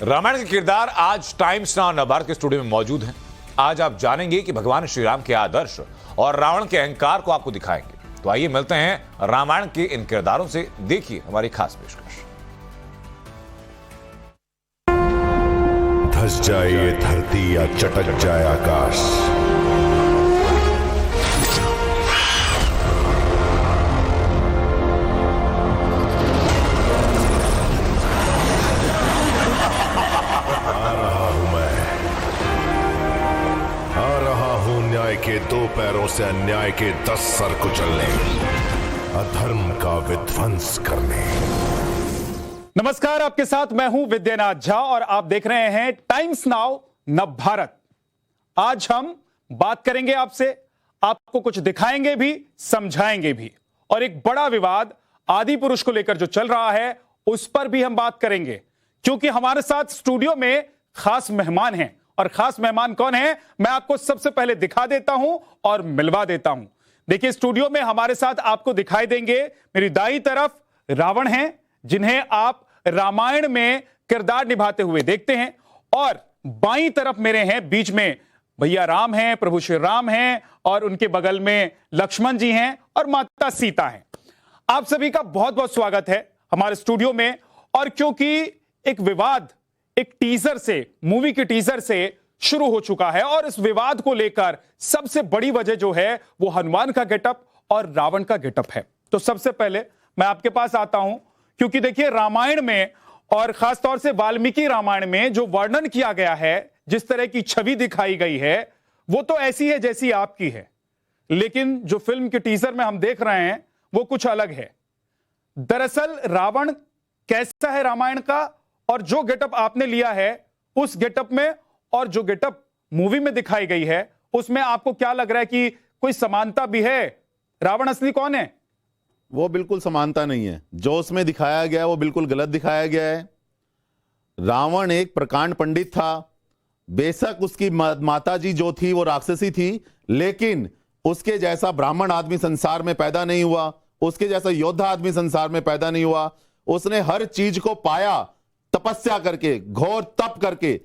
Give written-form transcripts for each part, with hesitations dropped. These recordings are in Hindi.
रामायण के किरदार आज टाइम्स नाउ नवभारत के स्टूडियो में मौजूद हैं। आज आप जानेंगे कि भगवान श्री राम के आदर्श और रावण के अहंकार को आपको दिखाएंगे। तो आइए मिलते हैं रामायण के इन किरदारों से। देखिए हमारी खास पेशकश। धस जाए ये धरती या चटक जाए आकाश, के दो पैरों से अन्याय के 10 सर कुचलने, अधर्म का विध्वंस करने। नमस्कार, आपके साथ मैं हूं विद्यानाथ झा और आप देख रहे हैं टाइम्स नाउ नवभारत। आज हम बात करेंगे आपसे, आपको कुछ दिखाएंगे भी, समझाएंगे भी, और एक बड़ा विवाद आदि पुरुष को लेकर जो चल रहा है उस पर भी हम बात करेंगे, क्योंकि हमारे साथ स्टूडियो में खास मेहमान हैं। और खास मेहमान कौन है, मैं आपको सबसे पहले दिखा देता हूं और मिलवा देता हूं। देखिए, स्टूडियो में हमारे साथ आपको दिखाई देंगे, मेरी दाईं तरफ रावण हैं, जिन्हें आप रामायण में किरदार निभाते हुए देखते हैं, और बाईं तरफ मेरे हैं, बीच में भैया राम हैं, प्रभु श्री राम हैं, और उनके बगल में लक्ष्मण जी हैं और माता सीता हैं। आप सभी का बहुत बहुत स्वागत है हमारे स्टूडियो में। और क्योंकि एक विवाद एक टीजर से, मूवी के टीजर से शुरू हो चुका है, और इस विवाद को लेकर सबसे बड़ी वजह जो है वो हनुमान का गेटअप और रावण का गेटअप है। तो सबसे पहले मैं आपके पास आता हूं, क्योंकि देखिए रामायण में और खासतौर से वाल्मीकि रामायण में जो वर्णन किया गया है, जिस तरह की छवि दिखाई गई है, वो तो ऐसी है जैसी आपकी है, लेकिन जो फिल्म के टीजर में हम देख रहे हैं वो कुछ अलग है। दरअसल रावण कैसा है रामायण का, और जो गेटअप आपने लिया है उस गेटअप में और जो गेटअप मूवी में दिखाई गई है उसमें आपको क्या लग रहा है कि कोई समानता भी है? रावण असली कौन है? वो बिल्कुल समानता नहीं है। जो उसमें दिखाया गया है वो बिल्कुल गलत दिखाया गया है। रावण एक प्रकांड पंडित था। बेशक उसकी माता जी जो थी वो राक्षसी थी, लेकिन उसके जैसा ब्राह्मण आदमी संसार में पैदा नहीं हुआ, उसके जैसा योद्धा आदमी संसार में पैदा नहीं हुआ। उसने हर चीज को पाया तपस्या करके, घोर तप करके।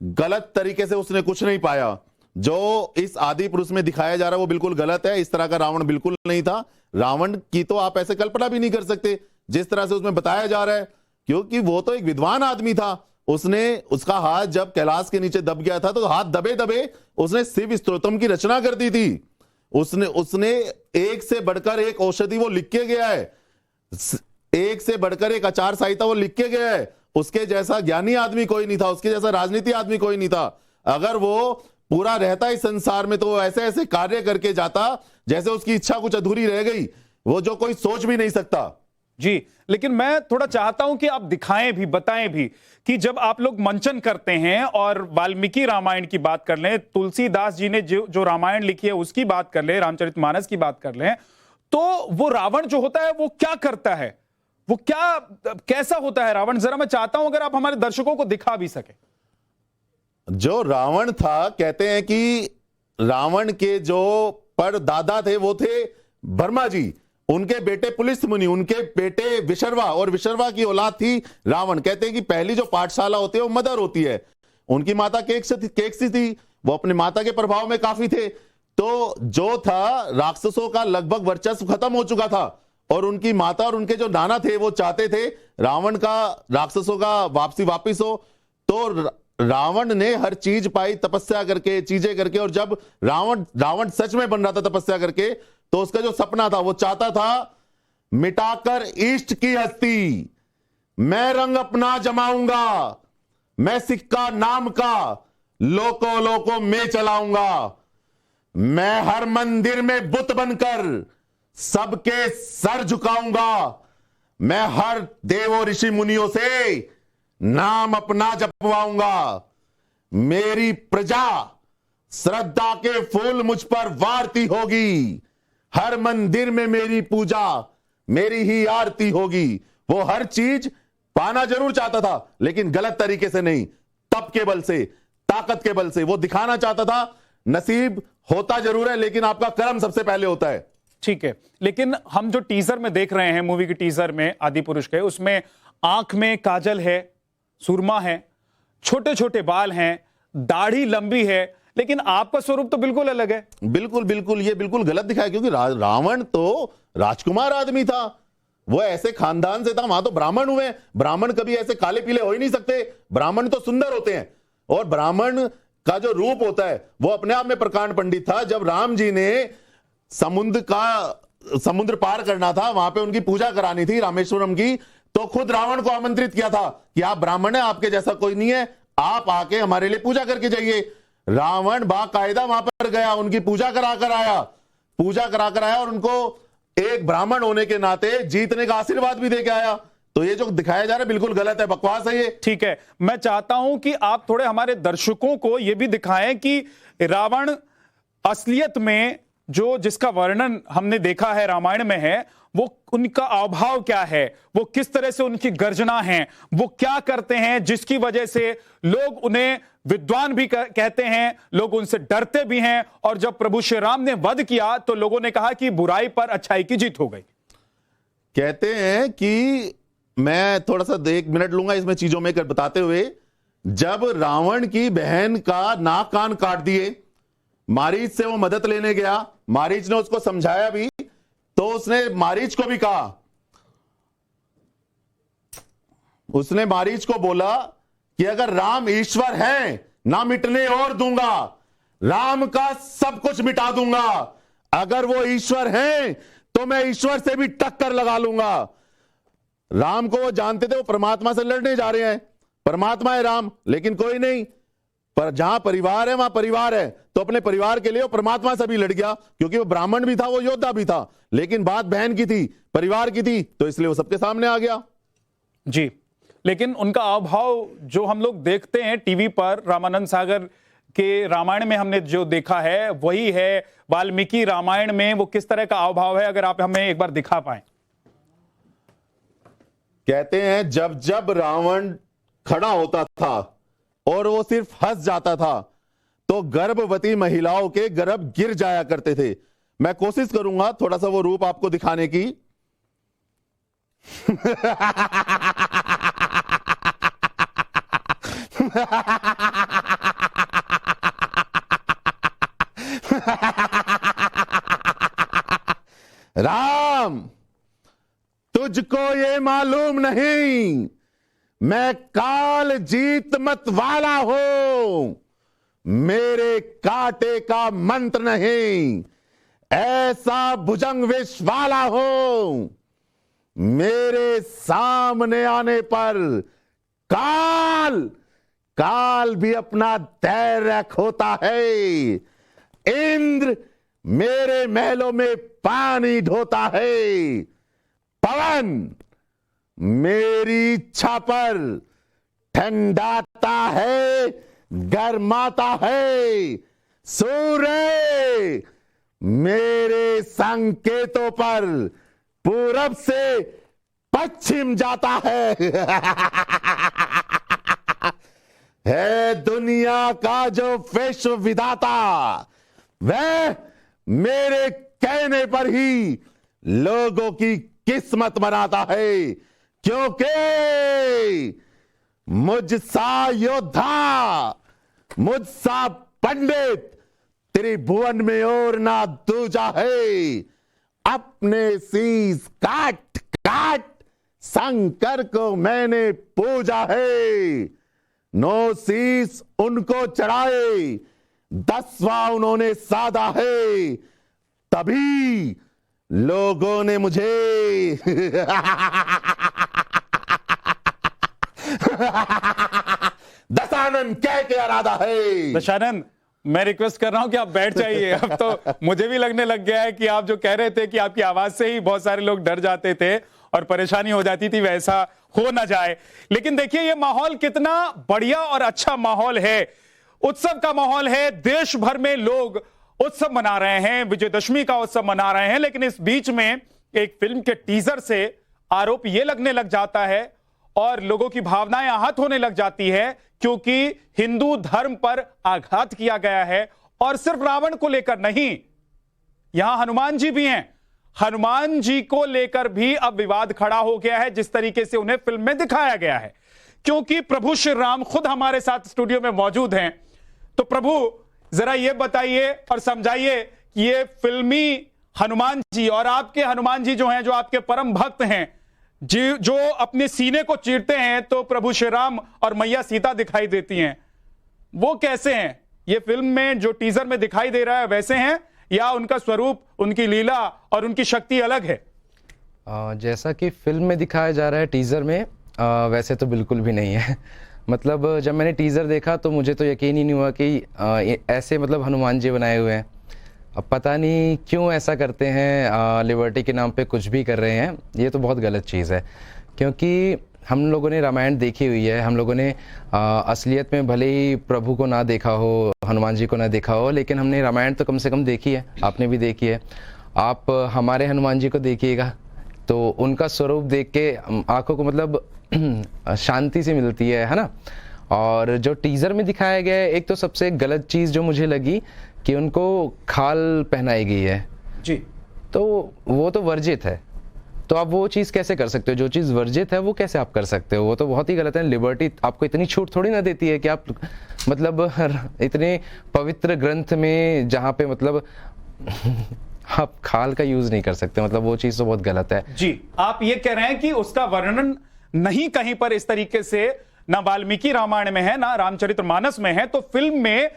गलत तरीके से उसने कुछ नहीं पाया। जो इस आदि पुरुष में दिखाया जा रहा है वो बिल्कुल गलत है। इस तरह का रावण बिल्कुल नहीं था। रावण की तो आप ऐसे कल्पना भी नहीं कर सकते जिस तरह से उसमें बताया जा रहा है, क्योंकि वो तो एक विद्वान आदमी था। उसका हाथ जब कैलाश के नीचे दब गया था तो हाथ दबे दबे उसने शिव स्तोत्रम की रचना कर दी थी। उसने एक से बढ़कर एक औषधि वो लिख के गया है, एक से बढ़कर एक आचार संहिता वो लिख के गया है। उसके जैसा ज्ञानी आदमी कोई नहीं था, उसके जैसा राजनीति आदमी कोई नहीं था। अगर वो पूरा रहता इस संसार में तो वो ऐसे ऐसे कार्य करके जाता जैसे उसकी इच्छा कुछ अधूरी रह गई, वो जो कोई सोच भी नहीं सकता। जी, लेकिन मैं थोड़ा चाहता हूं कि आप दिखाएं भी, बताएं भी कि जब आप लोग मंचन करते हैं और वाल्मीकि रामायण की बात कर लें, तुलसीदास जी ने जो रामायण लिखी है उसकी बात कर लें, रामचरितमानस की बात कर लें, तो वो रावण जो होता है वो क्या करता है, वो कैसा होता है रावण? जरा मैं चाहता हूं अगर आप हमारे दर्शकों को दिखा भी सके। जो रावण था, कहते हैं कि रावण के जो परदादा थे वो थे वर्मा जी, उनके बेटे पुलिस मुनि, उनके बेटे विशर्वा, और विशर्वा की औलाद थी रावण। कहते हैं कि पहली जो पाठशाला होती है वो मदर होती है। उनकी माता केकसी थी, वो अपनी माता के प्रभाव में काफी थे। तो जो था, राक्षसों का लगभग वर्चस्व खत्म हो चुका था, और उनकी माता और उनके जो नाना थे वो चाहते थे रावण का, राक्षसों का वापिस हो। तो रावण ने हर चीज पाई तपस्या करके, चीजें करके। और जब रावण सच में बन रहा था तपस्या करके, तो उसका जो सपना था वो चाहता था मिटाकर इष्ट की हस्ती, मैं रंग अपना जमाऊंगा, मैं सिक्का नाम का लोको लोको में चलाऊंगा, मैं हर मंदिर में बुत बनकर सबके सर झुकाऊंगा, मैं हर देवों ऋषि मुनियों से नाम अपना जपवाऊंगा, मेरी प्रजा श्रद्धा के फूल मुझ पर वारती होगी, हर मंदिर में मेरी पूजा, मेरी ही आरती होगी। वो हर चीज पाना जरूर चाहता था, लेकिन गलत तरीके से नहीं, तप के बल से, ताकत के बल से वो दिखाना चाहता था। नसीब होता जरूर है, लेकिन आपका कर्म सबसे पहले होता है। ठीक है, लेकिन हम जो टीजर में देख रहे हैं, मूवी के टीजर में आदि पुरुष के, उसमें आंख में काजल है, सुरमा है, छोटे छोटे बाल हैं, दाढ़ी लंबी है, लेकिन आपका स्वरूप तो बिल्कुल अलग है। बिल्कुल बिल्कुल, ये बिल्कुल गलत दिखाया, क्योंकि रावण तो राजकुमार आदमी था, वो ऐसे खानदान से था। वहां तो ब्राह्मण हुए, ब्राह्मण कभी ऐसे काले पीले हो ही नहीं सकते, ब्राह्मण तो सुंदर होते हैं। और ब्राह्मण का जो रूप होता है वो अपने आप में प्रकांड पंडित था। जब राम जी ने समुद्र पार करना था, वहां पे उनकी पूजा करानी थी रामेश्वरम की, तो खुद रावण को आमंत्रित किया था कि आप ब्राह्मण हैं, आपके जैसा कोई नहीं है, आप आके हमारे लिए पूजा करके जाइए। रावण बाकायदा वहां पर गया, उनकी पूजा कराकर आया और उनको एक ब्राह्मण होने के नाते जीतने का आशीर्वाद भी देके आया। तो ये जो दिखाया जा रहा है बिल्कुल गलत है, बकवास है ये। ठीक है, मैं चाहता हूं कि आप थोड़े हमारे दर्शकों को यह भी दिखाएं कि रावण असलियत में जिसका वर्णन हमने देखा है रामायण में है, वो उनका अभाव क्या है, वो किस तरह से उनकी गर्जना है, वो क्या करते हैं जिसकी वजह से लोग उन्हें विद्वान भी कहते हैं, लोग उनसे डरते भी हैं। और जब प्रभु श्री राम ने वध किया तो लोगों ने कहा कि बुराई पर अच्छाई की जीत हो गई। कहते हैं कि मैं थोड़ा सा 1 मिनट लूंगा इसमें चीजों में कर बताते हुए, जब रावण की बहन का नाक कान काट दिए, मारीच से वो मदद लेने गया, मारीच ने उसको समझाया भी, तो उसने मारीच को भी कहा, उसने मारीच को बोला कि अगर राम ईश्वर हैं ना मिटने और दूंगा, राम का सब कुछ मिटा दूंगा। अगर वो ईश्वर हैं तो मैं ईश्वर से भी टक्कर लगा लूंगा। राम को वो जानते थे वो परमात्मा से लड़ने जा रहे हैं, परमात्मा है राम, लेकिन कोई नहीं, पर जहां परिवार है वहां परिवार है, तो अपने परिवार के लिए वो परमात्मा से भी लड़ गया, क्योंकि वो ब्राह्मण भी था, वो योद्धा भी था, लेकिन बात बहन की थी, परिवार की थी, तो इसलिए वो सबके सामने आ गया। जी, लेकिन उनका अभाव जो हम लोग देखते हैं टीवी पर, रामानंद सागर के रामायण में हमने जो देखा है वही है वाल्मीकि रामायण में। वो किस तरह का अभाव है, अगर आप हमें एक बार दिखा पाए। कहते हैं जब जब रावण खड़ा होता था और वो सिर्फ हंस जाता था, तो गर्भवती महिलाओं के गर्भ गिर जाया करते थे। मैं कोशिश करूंगा थोड़ा सा वो रूप आपको दिखाने की। राम, तुझको ये मालूम नहीं, मैं काल जीत मत वाला हूं, मेरे कांटे का मंत्र नहीं, ऐसा भुजंग विष वाला हूं, मेरे सामने आने पर काल भी अपना धैर्य खोता है। इंद्र मेरे महलों में पानी ढोता है, पवन मेरी इच्छा पर ठंडाता है, गर्माता है, सूर्य मेरे संकेतों पर पूरब से पश्चिम जाता है दुनिया का जो विश्व विधाता, वह मेरे कहने पर ही लोगों की किस्मत बनाता है, क्योंकि मुझसा योद्धा, मुझसा पंडित त्रिभुवन में और ना दूजा है। अपने शीश काट काट शंकर को मैंने पूजा है, 9 शीश उनको चढ़ाए, 10वां उन्होंने साधा है, तभी लोगों ने मुझे दशानन कह के आराधा है। दशानन, मैं रिक्वेस्ट कर रहा हूं कि आप बैठ जाइए। अब तो मुझे भी लगने लग गया है कि आप जो कह रहे थे कि आपकी आवाज से ही बहुत सारे लोग डर जाते थे और परेशानी हो जाती थी, वैसा हो ना जाए। लेकिन देखिए ये माहौल कितना बढ़िया और अच्छा माहौल है, उत्सव का माहौल है। देश भर में लोग उत्सव मना रहे हैं, विजयदशमी का उत्सव मना रहे हैं। लेकिन इस बीच में एक फिल्म के टीजर से आरोप यह लगने लग जाता है और लोगों की भावनाएं आहत होने लग जाती है, क्योंकि हिंदू धर्म पर आघात किया गया है। और सिर्फ रावण को लेकर नहीं, यहां हनुमान जी भी हैं। हनुमान जी को लेकर भी अब विवाद खड़ा हो गया है, जिस तरीके से उन्हें फिल्म में दिखाया गया है। क्योंकि प्रभु श्री राम खुद हमारे साथ स्टूडियो में मौजूद हैं। तो प्रभु जरा ये बताइए और समझाइए कि ये फिल्मी हनुमान जी और आपके हनुमान जी जो हैं, जो आपके परम भक्त हैं, जो अपने सीने को चीरते हैं तो प्रभु श्री राम और मैया सीता दिखाई देती हैं, वो कैसे हैं? ये फिल्म में जो टीजर में दिखाई दे रहा है वैसे हैं या उनका स्वरूप, उनकी लीला और उनकी शक्ति अलग है? जैसा कि फिल्म में दिखाया जा रहा है टीजर में, वैसे तो बिल्कुल भी नहीं है। मतलब जब मैंने टीजर देखा तो मुझे तो यकीन ही नहीं हुआ कि ऐसे मतलब हनुमान जी बनाए हुए हैं। अब पता नहीं क्यों ऐसा करते हैं, लिबर्टी के नाम पे कुछ भी कर रहे हैं। ये तो बहुत गलत चीज़ है, क्योंकि हम लोगों ने रामायण देखी हुई है। हम लोगों ने असलियत में भले ही प्रभु को ना देखा हो, हनुमान जी को ना देखा हो, लेकिन हमने रामायण तो कम से कम देखी है। आपने भी देखी है। आप हमारे हनुमान जी को देखिएगा तो उनका स्वरूप देख के आंखों को मतलब शांति से मिलती है ना। और जो टीज़र में दिखाया गया है, एक तो सबसे गलत चीज़ जो मुझे लगी कि उनको खाल पहनाई गई है जी, तो वो तो वर्जित है। तो आप वो चीज़ कैसे कर सकते हो? जो चीज़ वर्जित है वो कैसे आप कर सकते हो? वो तो बहुत ही गलत है। लिबर्टी आपको इतनी छूट थोड़ी ना देती है कि आप मतलब इतने पवित्र ग्रंथ में जहाँ पे मतलब आप खाल का यूज नहीं कर सकते, मतलब वो चीज़ तो बहुत गलत है। जी, आप ये कह रहे हैं कि उसका वर्णन नहीं कहीं पर इस तरीके से, ना वाल्मीकि रामायण में है, ना रामचरितमानस में है, तो फिल्म में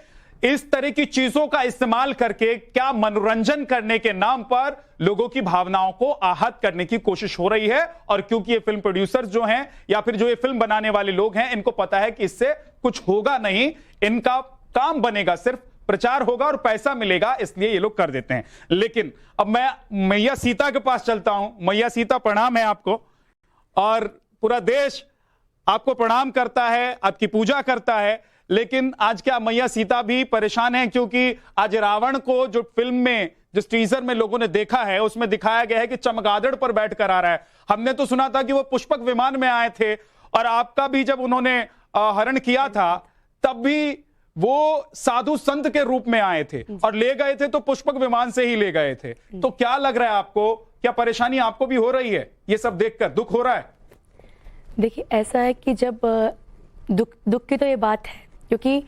इस तरह की चीजों का इस्तेमाल करके क्या मनोरंजन करने के नाम पर लोगों की भावनाओं को आहत करने की कोशिश हो रही है। और क्योंकि ये फिल्म प्रोड्यूसर जो हैं या फिर जो ये फिल्म बनाने वाले लोग हैं, इनको पता है कि इससे कुछ होगा नहीं, इनका काम बनेगा, सिर्फ प्रचार होगा और पैसा मिलेगा, इसलिए ये लोग कर देते हैं। लेकिन अब मैं मैया सीता के पास चलता हूं। मैया सीता, प्रणाम है आपको, और पूरा देश आपको प्रणाम करता है, आपकी पूजा करता है। लेकिन आज क्या मैया सीता भी परेशान है? क्योंकि आज रावण को जो फिल्म में, जिस टीजर में लोगों ने देखा है, उसमें दिखाया गया है कि चमगादड़ पर बैठकर आ रहा है। हमने तो सुना था कि वो पुष्पक विमान में आए थे, और आपका भी जब उन्होंने हरण किया था तब भी वो साधु संत के रूप में आए थे, और ले गए थे तो पुष्पक विमान से ही ले गए थे। तो क्या लग रहा है आपको, क्या परेशानी आपको भी हो रही है? ये सब देखकर दुख हो रहा है? देखिए, ऐसा है कि जब दुख की तो ये बात है, क्योंकि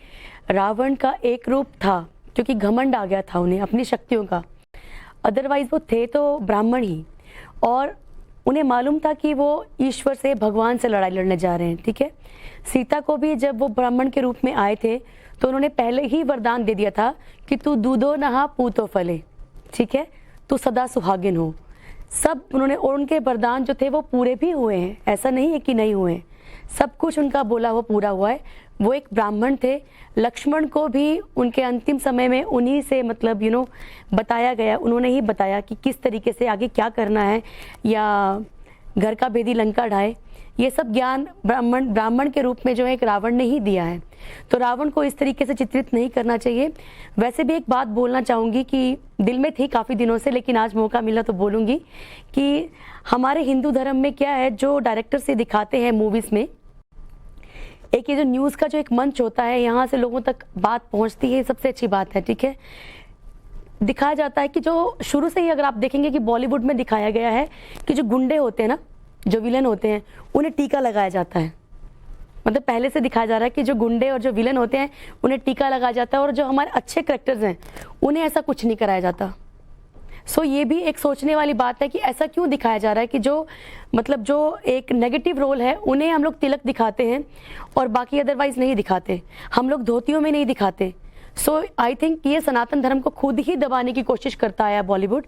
रावण का एक रूप था, क्योंकि घमंड आ गया था उन्हें अपनी शक्तियों का। अदरवाइज वो थे तो ब्राह्मण ही, और उन्हें मालूम था कि वो ईश्वर से, भगवान से लड़ाई लड़ने जा रहे हैं। ठीक है, सीता को भी जब वो ब्राह्मण के रूप में आए थे तो उन्होंने पहले ही वरदान दे दिया था कि तू दूधो नहा पूतो फले, ठीक है, तू सदा सुहागिन हो। सब उन्होंने, और उनके वरदान जो थे वो पूरे भी हुए हैं, ऐसा नहीं है कि नहीं हुए हैं। सब कुछ उनका बोला हुआ पूरा हुआ है। वो एक ब्राह्मण थे। लक्ष्मण को भी उनके अंतिम समय में उन्हीं से मतलब बताया गया, उन्होंने ही बताया कि किस तरीके से आगे क्या करना है, या घर का भेदी लंका ढाए। ये सब ज्ञान ब्राह्मण के रूप में जो है एक रावण ने ही दिया है। तो रावण को इस तरीके से चित्रित नहीं करना चाहिए। वैसे भी एक बात बोलना चाहूँगी कि दिल में थी काफ़ी दिनों से, लेकिन आज मौका मिला तो बोलूँगी कि हमारे हिंदू धर्म में क्या है, जो डायरेक्टर से दिखाते हैं मूवीज़ में, एक ये जो न्यूज़ का जो एक मंच होता है, यहाँ से लोगों तक बात पहुँचती है, सबसे अच्छी बात है। ठीक है, दिखाया जाता है कि जो शुरू से ही अगर आप देखेंगे कि बॉलीवुड में दिखाया गया है कि जो गुंडे होते हैं ना, जो विलन होते हैं, उन्हें टीका लगाया जाता है। मतलब पहले से दिखाया जा रहा है कि जो गुंडे और जो विलन होते हैं उन्हें टीका लगाया जाता है, और जो हमारे अच्छे कैरेक्टर्स हैं उन्हें ऐसा कुछ नहीं कराया जाता। सो ये भी एक सोचने वाली बात है कि ऐसा क्यों दिखाया जा रहा है कि जो मतलब जो एक नेगेटिव रोल है उन्हें हम लोग तिलक दिखाते हैं और बाकी अदरवाइज नहीं दिखाते, हम लोग धोतियों में नहीं दिखाते। सो आई थिंक ये सनातन धर्म को खुद ही दबाने की कोशिश करता है बॉलीवुड।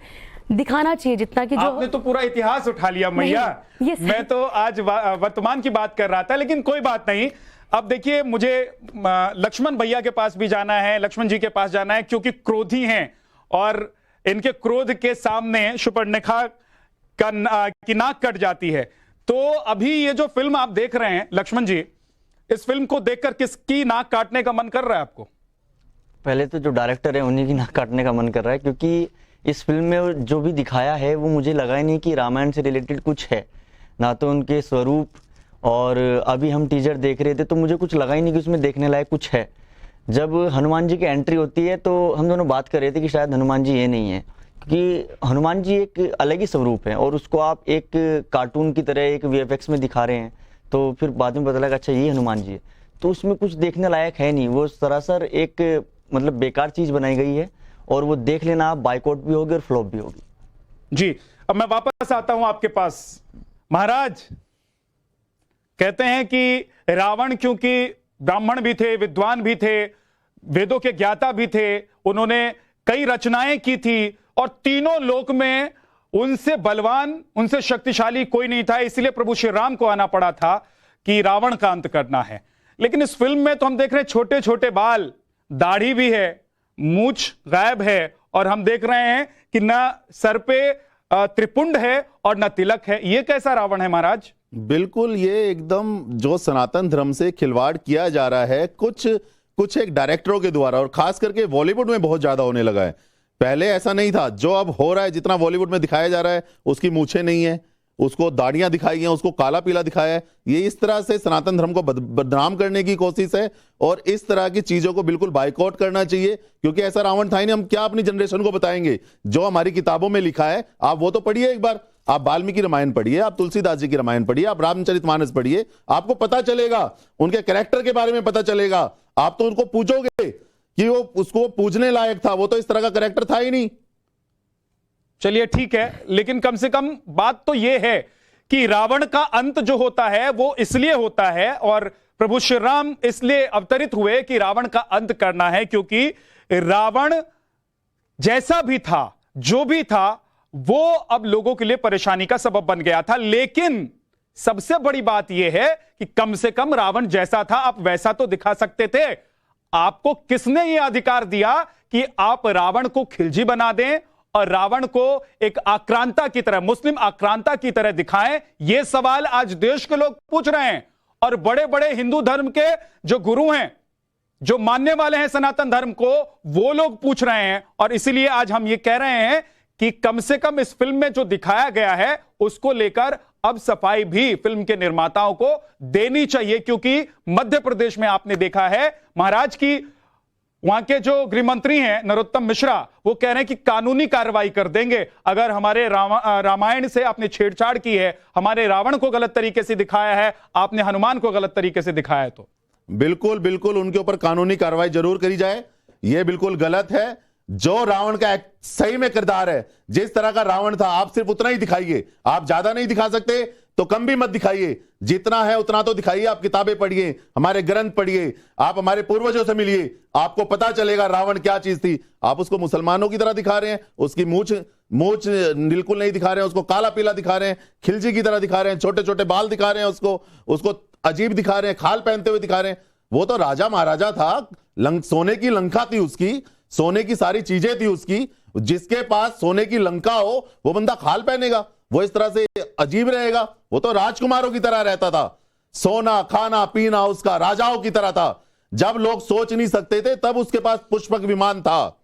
दिखाना चाहिए जितना कि जो आपने तो पूरा इतिहास उठा लिया मैया, मैं तो आज वर्तमान की बात कर रहा था, लेकिन कोई बात नहीं। अब देखिए, मुझे लक्ष्मण भैया के पास भी जाना है, लक्ष्मण जी के पास जाना है, क्योंकि क्रोधी हैं और इनके क्रोध के सामने शूर्पणखा की नाक कट जाती है। तो अभी ये जो फिल्म आप देख रहे हैं लक्ष्मण जी, इस फिल्म को देखकर किसकी नाक काटने का मन कर रहा है आपको? पहले तो जो डायरेक्टर है उन्हीं की नाक काटने का मन कर रहा है, क्योंकि इस फिल्म में जो भी दिखाया है वो मुझे लगा ही नहीं कि रामायण से रिलेटेड कुछ है, ना तो उनके स्वरूप, और अभी हम टीजर देख रहे थे तो मुझे कुछ लगा ही नहीं कि उसमें देखने लायक कुछ है। जब हनुमान जी की एंट्री होती है तो हम दोनों बात कर रहे थे कि शायद हनुमान जी ये नहीं है, क्योंकि हनुमान जी एक अलग ही स्वरूप है और उसको आप एक कार्टून की तरह एक VFX में दिखा रहे हैं, तो फिर बाद में पता लगा अच्छा ये हनुमान जी है। तो उसमें कुछ देखने लायक है नहीं, वो सरासर एक मतलब बेकार चीज बनाई गई है, और वो देख लेना आप बाइकआउट भी होगी और फ्लॉप भी होगी। जी, अब मैं वापस आता हूं आपके पास। महाराज, कहते हैं कि रावण क्योंकि ब्राह्मण भी थे, विद्वान भी थे, वेदों के ज्ञाता भी थे, उन्होंने कई रचनाएं की थी, और तीनों लोक में उनसे बलवान, उनसे शक्तिशाली कोई नहीं था, इसलिए प्रभु श्री राम को आना पड़ा था कि रावण का अंत करना है। लेकिन इस फिल्म में तो हम देख रहे हैं छोटे छोटे बाल, दाढ़ी भी है, मूछ गायब है, और हम देख रहे हैं कि ना सर पे त्रिपुंड है और ना तिलक है। ये कैसा रावण है महाराज? बिल्कुल, ये एकदम जो सनातन धर्म से खिलवाड़ किया जा रहा है कुछ एक डायरेक्टरों के द्वारा, और खास करके बॉलीवुड में बहुत ज्यादा होने लगा है। पहले ऐसा नहीं था, जो अब हो रहा है, जितना बॉलीवुड में दिखाया जा रहा है, उसकी मूछें नहीं है, उसको दाढ़ियां दिखाई हैं, उसको काला पीला दिखाया है। ये इस तरह से सनातन धर्म को बदनाम करने की कोशिश है, और इस तरह की चीजों को बिल्कुल बाइकआउट करना चाहिए, क्योंकि ऐसा रावण था ही नहीं। हम क्या अपनी जनरेशन को बताएंगे? जो हमारी किताबों में लिखा है आप वो तो पढ़िए एक बार। आप वाल्मीकि रामायण पढ़िए, आप तुलसीदास जी की रामायण पढ़िए, आप रामचरितमानस पढ़िए, आपको पता चलेगा, उनके कैरेक्टर के बारे में पता चलेगा। आप तो उनको पूछोगे कि वो उसको पूजने लायक था, वो तो इस तरह का कैरेक्टर था ही नहीं। चलिए ठीक है, लेकिन कम से कम बात तो यह है कि रावण का अंत जो होता है वो इसलिए होता है, और प्रभु श्री राम इसलिए अवतरित हुए कि रावण का अंत करना है, क्योंकि रावण जैसा भी था, जो भी था, वो अब लोगों के लिए परेशानी का सबब बन गया था। लेकिन सबसे बड़ी बात यह है कि कम से कम रावण जैसा था आप वैसा तो दिखा सकते थे। आपको किसने यह अधिकार दिया कि आप रावण को खिलजी बना दें और रावण को एक आक्रांता की तरह, मुस्लिम आक्रांता की तरह दिखाएं? यह सवाल आज देश के लोग पूछ रहे हैं, और बड़े बड़े हिंदू धर्म के जो गुरु हैं, जो मानने वाले हैं सनातन धर्म को, वो लोग पूछ रहे हैं। और इसीलिए आज हम ये कह रहे हैं कि कम से कम इस फिल्म में जो दिखाया गया है उसको लेकर अब सफाई भी फिल्म के निर्माताओं को देनी चाहिए, क्योंकि मध्य प्रदेश में आपने देखा है महाराज की वहां के जो गृह मंत्री हैं नरोत्तम मिश्रा, वो कह रहे हैं कि कानूनी कार्रवाई कर देंगे अगर हमारे रामायण से आपने छेड़छाड़ की है, हमारे रावण को गलत तरीके से दिखाया है, आपने हनुमान को गलत तरीके से दिखाया है। तो बिल्कुल बिल्कुल उनके ऊपर कानूनी कार्रवाई जरूर करी जाए। यह बिल्कुल गलत है। जो रावण का सही में किरदार है, जिस तरह का रावण था, आप सिर्फ उतना ही दिखाइए। आप ज्यादा नहीं दिखा सकते तो कम भी मत दिखाइए, जितना है उतना तो दिखाइए। आप किताबें पढ़िए, हमारे ग्रंथ पढ़िए, आप हमारे पूर्वजों से मिलिए, आपको पता चलेगा रावण क्या चीज थी। आप उसको मुसलमानों की तरह दिखा रहे हैं, उसकी मूछ बिल्कुल नहीं दिखा रहे हैं, उसको काला पीला दिखा रहे हैं, खिलजी की तरह दिखा रहे हैं, छोटे छोटे बाल दिखा रहे हैं, उसको अजीब दिखा रहे हैं, खाल पहनते हुए दिखा रहे हैं। वो तो राजा महाराजा था, सोने की लंका थी उसकी, सोने की सारी चीजें थी उसकी। जिसके पास सोने की लंका हो वो बंदा खाल पहनेगा, वो इस तरह से अजीब रहेगा? वो तो राजकुमारों की तरह रहता था, सोना खाना पीना उसका राजाओं की तरह था। जब लोग सोच नहीं सकते थे तब उसके पास पुष्पक विमान था,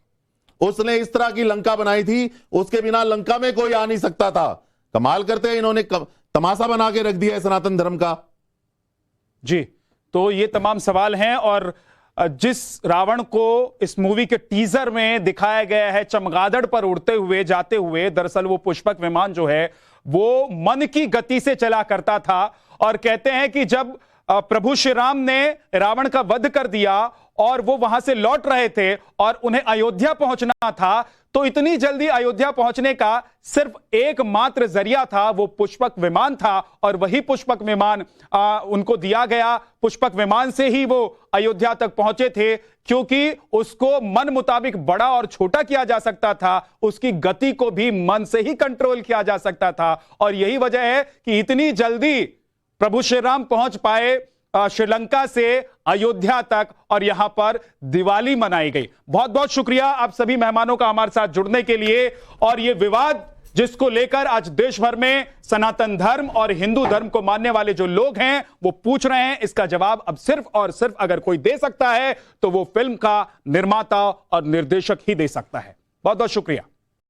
उसने इस तरह की लंका बनाई थी, उसके बिना लंका में कोई आ नहीं सकता था। कमाल करते हैं, इन्होंने तमाशा बना के रख दिया है सनातन धर्म का। जी, तो ये तमाम सवाल हैं, और जिस रावण को इस मूवी के टीजर में दिखाया गया है चमगादड़ पर उड़ते हुए जाते हुए, दरअसल वो पुष्पक विमान जो है वो मन की गति से चला करता था। और कहते हैं कि जब प्रभु श्री राम ने रावण का वध कर दिया और वो वहां से लौट रहे थे और उन्हें अयोध्या पहुंचना था, तो इतनी जल्दी अयोध्या पहुंचने का सिर्फ एकमात्र जरिया था, वो पुष्पक विमान था। और वही पुष्पक विमान उनको दिया गया, पुष्पक विमान से ही वो अयोध्या तक पहुंचे थे, क्योंकि उसको मन मुताबिक बड़ा और छोटा किया जा सकता था, उसकी गति को भी मन से ही कंट्रोल किया जा सकता था। और यही वजह है कि इतनी जल्दी प्रभु श्री राम पहुंच पाए श्रीलंका से अयोध्या तक, और यहां पर दिवाली मनाई गई। बहुत बहुत शुक्रिया आप सभी मेहमानों का हमारे साथ जुड़ने के लिए। और यह विवाद जिसको लेकर आज देश भर में सनातन धर्म और हिंदू धर्म को मानने वाले जो लोग हैं वो पूछ रहे हैं, इसका जवाब अब सिर्फ और सिर्फ अगर कोई दे सकता है तो वो फिल्म का निर्माता और निर्देशक ही दे सकता है। बहुत बहुत शुक्रिया।